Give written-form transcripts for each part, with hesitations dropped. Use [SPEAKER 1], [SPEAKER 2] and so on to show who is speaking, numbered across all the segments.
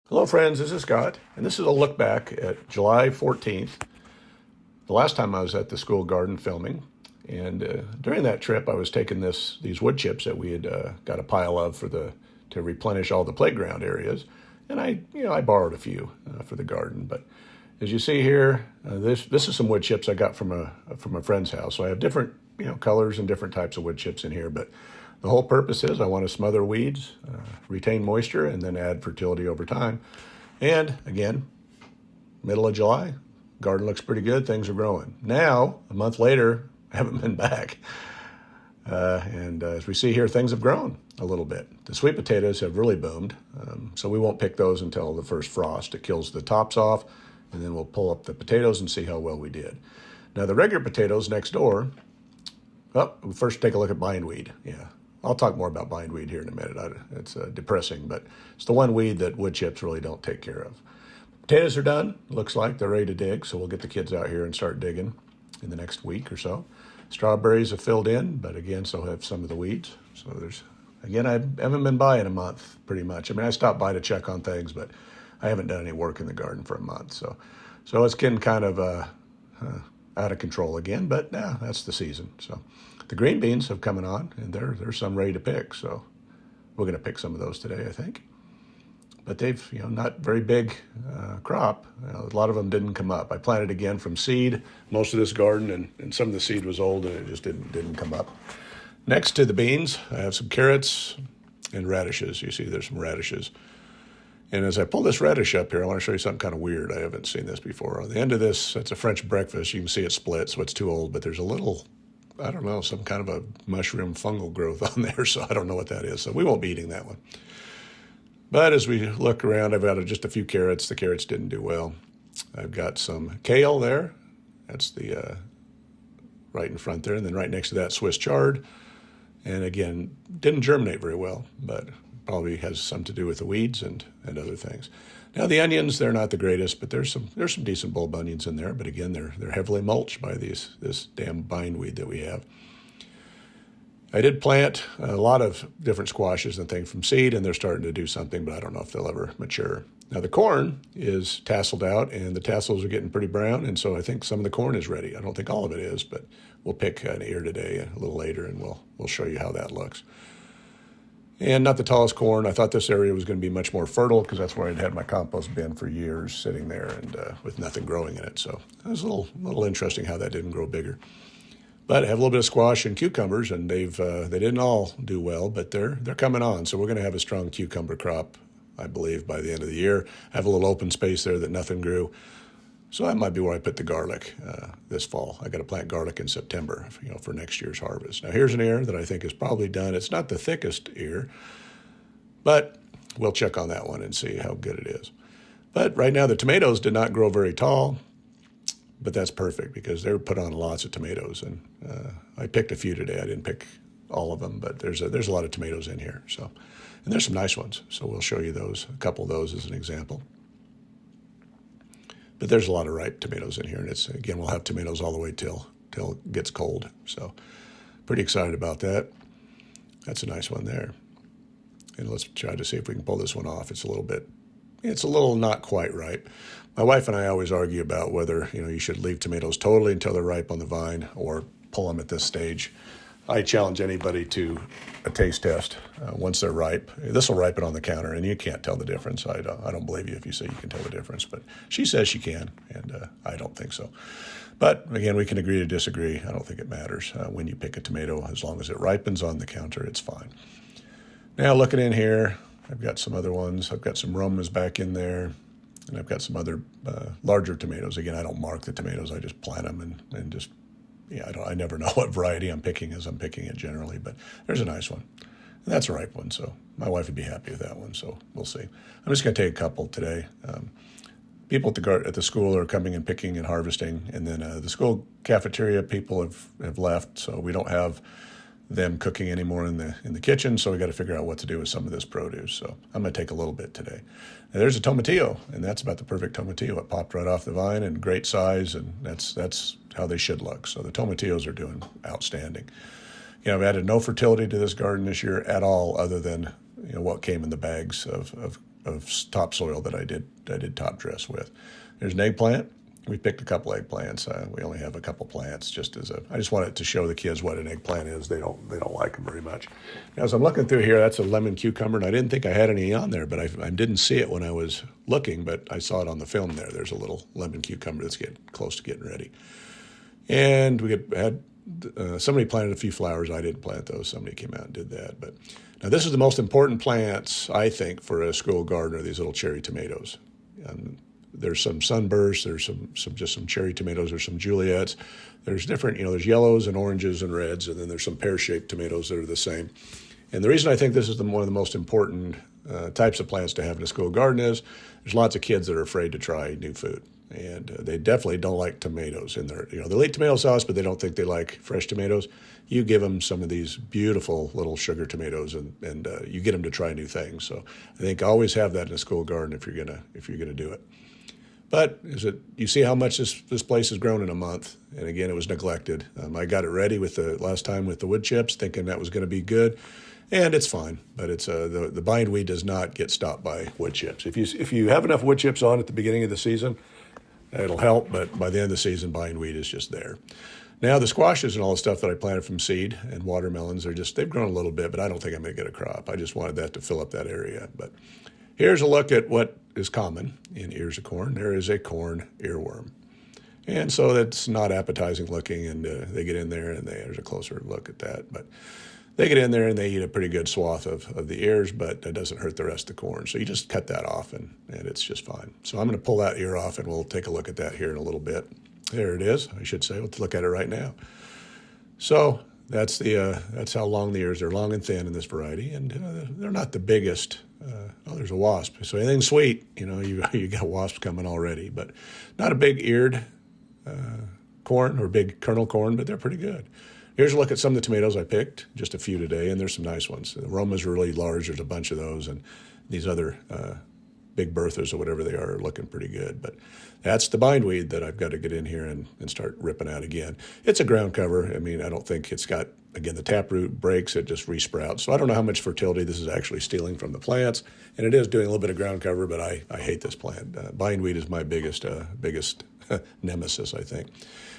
[SPEAKER 1] Hello, friends. This is Scott, and this is a look back at July 14th, the last time I was at the school garden filming. And during that trip, I was taking these wood chips that we had got a pile of to replenish all the playground areas, and I borrowed a few for the garden. But as you see here, this is some wood chips I got from a friend's house. So I have different colors and different types of wood chips in here, but the whole purpose is I want to smother weeds, retain moisture, and then add fertility over time. And again, middle of July, garden looks pretty good. Things are growing. Now, a month later, I haven't been back. And as we see here, things have grown a little bit. The sweet potatoes have really boomed. So we won't pick those until the first frost. It kills the tops off, and then we'll pull up the potatoes and see how well we did. Now, the regular potatoes next door, we'll first take a look at bindweed. Yeah. I'll talk more about bindweed here in a minute. It's depressing, but it's the one weed that wood chips really don't take care of. Potatoes are done. Looks like they're ready to dig, so we'll get the kids out here and start digging in the next week or so. Strawberries have filled in, but again, so have some of the weeds. So I haven't been by in a month, pretty much. I mean, I stopped by to check on things, but I haven't done any work in the garden for a month. So it's getting kind of out of control again, but now that's the season. So the green beans have coming on, and there's some ready to pick. So we're going to pick some of those today, I think. But they've, not very big crop. A lot of them didn't come up. I planted again from seed, most of this garden, and some of the seed was old, and it just didn't come up. Next to the beans, I have some carrots and radishes. You see there's some radishes. And as I pull this radish up here, I want to show you something kind of weird. I haven't seen this before. On the end of this, that's a French breakfast. You can see it split, so it's too old, but there's a little, I don't know, some kind of a mushroom fungal growth on there, so I don't know what that is. So we won't be eating that one. But as we look around, I've got just a few carrots. The carrots didn't do well. I've got some kale there. That's the right in front there. And then right next to that, Swiss chard. And again, didn't germinate very well, but probably has some to do with the weeds and other things. Now the onions, they're not the greatest, but there's some decent bulb onions in there. But again, they're heavily mulched by this damn bindweed that we have. I did plant a lot of different squashes and things from seed, and they're starting to do something, but I don't know if they'll ever mature. Now the corn is tasseled out, and the tassels are getting pretty brown, and so I think some of the corn is ready. I don't think all of it is, but we'll pick an ear today a little later, and we'll show you how that looks. And not the tallest corn. I thought this area was going to be much more fertile because that's where I'd had my compost bin for years sitting there and with nothing growing in it. So it was a little interesting how that didn't grow bigger. But I have a little bit of squash and cucumbers, and they didn't all do well, but they're coming on. So we're going to have a strong cucumber crop, I believe, by the end of the year. I have a little open space there that nothing grew. So that might be where I put the garlic this fall. I got to plant garlic in September, for next year's harvest. Now here's an ear that I think is probably done. It's not the thickest ear, but we'll check on that one and see how good it is. But right now the tomatoes did not grow very tall, but that's perfect because they were put on lots of tomatoes, and I picked a few today. I didn't pick all of them, but there's a lot of tomatoes in here. So, and there's some nice ones. So we'll show you those, a couple of those as an example. But there's a lot of ripe tomatoes in here, and we'll have tomatoes all the way till it gets cold. So pretty excited about that. That's a nice one there. And let's try to see if we can pull this one off. It's a little not quite ripe. My wife and I always argue about whether you should leave tomatoes totally until they're ripe on the vine or pull them at this stage. I challenge anybody to a taste test once they're ripe. This will ripen on the counter, and you can't tell the difference. I don't believe you if you say you can tell the difference, but she says she can, and I don't think so. But again, we can agree to disagree. I don't think it matters when you pick a tomato. As long as it ripens on the counter, it's fine. Now looking in here, I've got some other ones. I've got some Romas back in there, and I've got some other larger tomatoes. Again, I don't mark the tomatoes. I just plant them and just, I never know what variety I'm picking as I'm picking it generally, but there's a nice one. And that's a ripe one, so my wife would be happy with that one, so we'll see. I'm just going to take a couple today. People at the school are coming and picking and harvesting, and then the school cafeteria people have left, so we don't have them cooking anymore in the kitchen, so we got to figure out what to do with some of this produce. So I'm going to take a little bit today. Now, there's a tomatillo, and that's about the perfect tomatillo. It popped right off the vine and great size, and that's how they should look. So the tomatillos are doing outstanding. I've added no fertility to this garden this year at all, other than what came in the bags of of topsoil that I did top dress with. There's an eggplant. We picked a couple eggplants. We only have a couple plants I just wanted to show the kids what an eggplant is. They don't like them very much. Now, as I'm looking through here, that's a lemon cucumber, and I didn't think I had any on there, but I didn't see it when I was looking, but I saw it on the film there. There's a little lemon cucumber that's getting close to getting ready. And somebody planted a few flowers. I didn't plant those. Somebody came out and did that. But now this is the most important plants, I think, for a school gardener, these little cherry tomatoes. There's some sunbursts, there's some cherry tomatoes, there's some Juliets. There's different, there's yellows and oranges and reds, and then there's some pear-shaped tomatoes that are the same. And the reason I think this is one of the most important types of plants to have in a school garden is there's lots of kids that are afraid to try new food. And they definitely don't like tomatoes in their, they'll eat tomato sauce, but they don't think they like fresh tomatoes. You give them some of these beautiful little sugar tomatoes, and you get them to try new things. So I think always have that in a school garden if you're gonna do it. But you see how much this place has grown in a month, and again, it was neglected. I got it ready last time with the wood chips, thinking that was going to be good, and it's fine. But it's the bindweed does not get stopped by wood chips. If you have enough wood chips on at the beginning of the season, it'll help. But by the end of the season, bindweed is just there. Now the squashes and all the stuff that I planted from seed and watermelons they've grown a little bit, but I don't think I'm going to get a crop. I just wanted that to fill up that area. But here's a look at what is common in ears of corn. There is a corn earworm. And so that's not appetizing looking, and they get in there, and there's a closer look at that. But they get in there, and they eat a pretty good swath of the ears, but that doesn't hurt the rest of the corn. So you just cut that off, and it's just fine. So I'm going to pull that ear off, and we'll take a look at that here in a little bit. There it is, I should say. Let's look at it right now. So that's how long the ears are, long and thin in this variety, and they're not the biggest. There's a wasp. So anything sweet, you got wasps coming already, but not a big eared corn or big kernel corn, but they're pretty good. Here's a look at some of the tomatoes I picked, just a few today, and there's some nice ones. The Roma's really large. There's a bunch of those, and these other Big Berthas or whatever they are looking pretty good. But that's the bindweed that I've got to get in here and start ripping out again. It's a ground cover. I mean, I don't think it's got, again, the taproot breaks, it just resprouts. So I don't know how much fertility this is actually stealing from the plants. And it is doing a little bit of ground cover, but I hate this plant. Bindweed is my biggest nemesis, I think.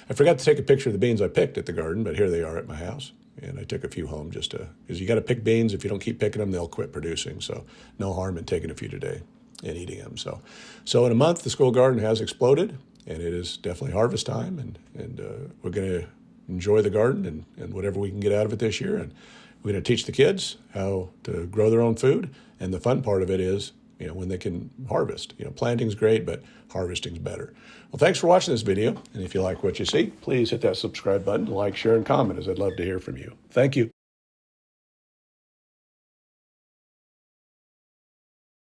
[SPEAKER 1] I forgot to take a picture of the beans I picked at the garden, but here they are at my house. And I took a few home because you got to pick beans. If you don't keep picking them, they'll quit producing. So no harm in taking a few today and eating them. So in a month, the school garden has exploded, and it is definitely harvest time, and we're going to enjoy the garden and whatever we can get out of it this year. And we're going to teach the kids how to grow their own food. And the fun part of it is, when they can harvest. Planting's great, but harvesting's better. Well, thanks for watching this video. And if you like what you see, please hit that subscribe button, like, share, and comment, as I'd love to hear from you. Thank you.